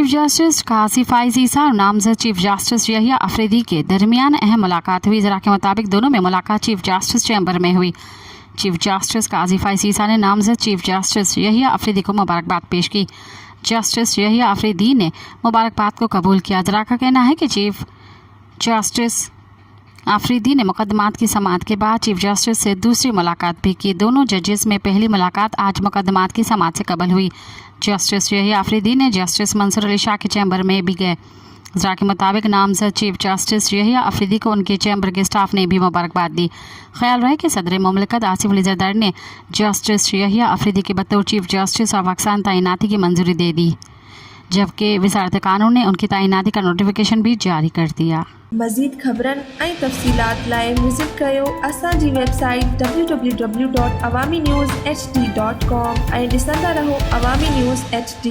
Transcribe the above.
Chief justice काजी फाइज ईसा और नामजद chief justice Yahya Afridi के दरमियान अहम मुलाकात हुई। ज़रा के मुताबिक दोनों में मुलाकात चीफ जस्टिस चैम्बर में हुई। चीफ जस्टिस काजी फाइज ईसा ने नामजद चीफ जस्टिस यहिया अफरीदी को मुबारकबाद पेश की। जस्टिस यहिया अफरीदी ने मुबारकबाद को कबूल किया। ज़रा का कहना है कि चीफ जस्टिस अफरीदी ने मुकदमात की समाअत के बाद चीफ जस्टिस से दूसरी मुलाकात भी की। दोनों जजेस में पहली मुलाकात आज मुकदमात की समाअत से कबल हुई। जस्टिस यहिया अफरीदी ने जस्टिस मंसूर अली शाह के चैम्बर में भी गए। ज़रा के मुताबिक नामजद चीफ जस्टिस यहिया अफरीदी को उनके चैम्बर के स्टाफ ने भी मुबारकबाद दी। ख्याल रहे कि सदर मुमलिकत आसिफ अली जरदारी ने जस्टिस यहिया अफरीदी के बतौर चीफ जस्टिस और वक्सान तैनाती की मंजूरी दे दी, जबकि वज़ारत कानून ने उनकी तैनाती का नोटिफिकेशन भी जारी कर दिया। मज़ीद ख़बरनि ऐं तफ़सीलात लाइ विज़िट कयो असांजी वेबसाइट www.awamiNewsHD.com ऐं ॾिसंदा रहो अवामी न्यूज़ HD।